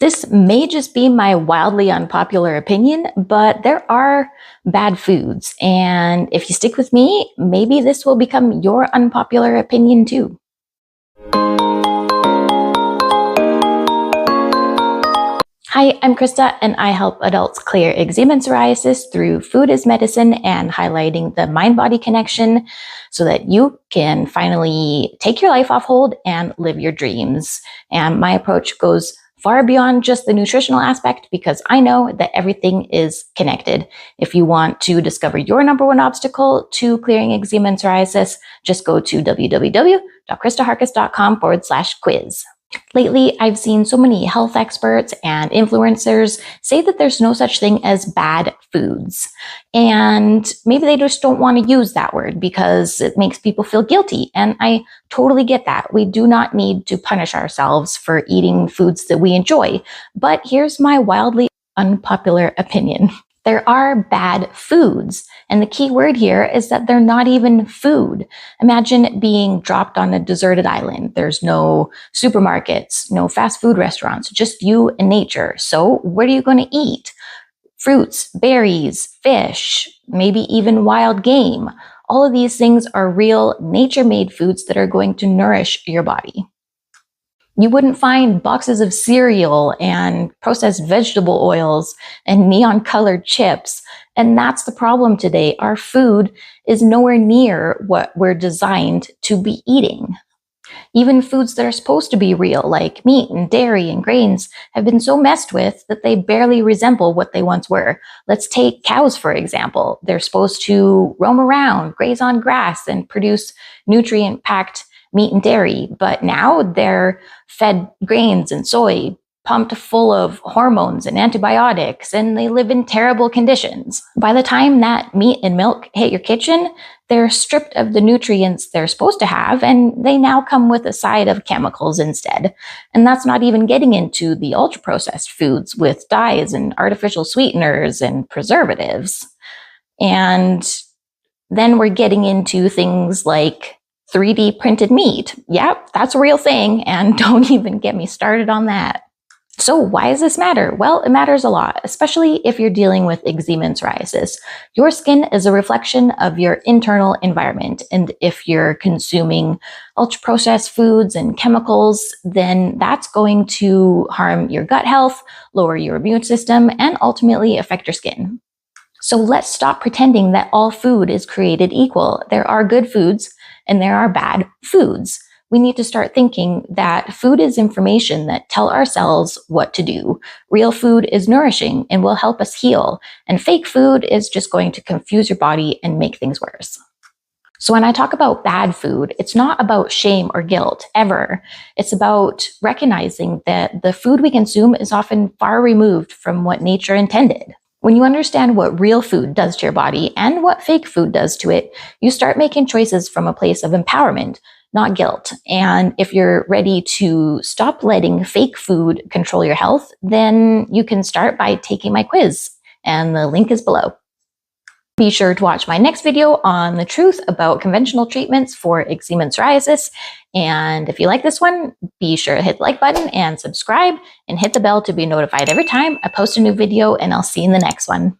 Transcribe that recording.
This may just be my wildly unpopular opinion, but there are bad foods. And if you stick with me, maybe this will become your unpopular opinion too. Hi, I'm Krysta, and I help adults clear eczema and psoriasis through food as medicine and highlighting the mind-body connection so that you can finally take your life off hold and live your dreams. And my approach goes far beyond just the nutritional aspect because I know that everything is connected. If you want to discover your number one obstacle to clearing eczema and psoriasis, just go to www.KrystaHarcus.com/quiz. Lately, I've seen so many health experts and influencers say that there's no such thing as bad foods. And maybe they just don't want to use that word because it makes people feel guilty. And I totally get that. We do not need to punish ourselves for eating foods that we enjoy. But here's my wildly unpopular opinion. There are bad foods. And the key word here is that they're not even food. Imagine being dropped on a deserted island. There's no supermarkets, no fast food restaurants, just you and nature. So what are you going to eat? Fruits, berries, fish, maybe even wild game. All of these things are real nature-made foods that are going to nourish your body. You wouldn't find boxes of cereal and processed vegetable oils and neon-colored chips. And that's the problem today. Our food is nowhere near what we're designed to be eating. Even foods that are supposed to be real, like meat and dairy and grains, have been so messed with that they barely resemble what they once were. Let's take cows, for example. They're supposed to roam around, graze on grass, and produce nutrient-packed meat and dairy, but now they're fed grains and soy, pumped full of hormones and antibiotics, and they live in terrible conditions. By the time that meat and milk hit your kitchen, they're stripped of the nutrients they're supposed to have, and they now come with a side of chemicals instead. And that's not even getting into the ultra-processed foods with dyes and artificial sweeteners and preservatives. And then we're getting into things like 3D printed meat. Yep, that's a real thing, and don't even get me started on that. So why does this matter? Well, it matters a lot, especially if you're dealing with eczema and psoriasis. Your skin is a reflection of your internal environment, and if you're consuming ultra-processed foods and chemicals, then that's going to harm your gut health, lower your immune system, and ultimately affect your skin. So let's stop pretending that all food is created equal. There are good foods, and there are bad foods. We need to start thinking that food is information that tell our cells what to do. Real food is nourishing and will help us heal, and fake food is just going to confuse your body and make things worse. So when I talk about bad food, it's not about shame or guilt, ever. It's about recognizing that the food we consume is often far removed from what nature intended. When you understand what real food does to your body and what fake food does to it, you start making choices from a place of empowerment, not guilt. And if you're ready to stop letting fake food control your health, then you can start by taking my quiz, and the link is below. Be sure to watch my next video on the truth about conventional treatments for eczema and psoriasis. And if you like this one, be sure to hit the like button and subscribe and hit the bell to be notified every time I post a new video, and I'll see you in the next one.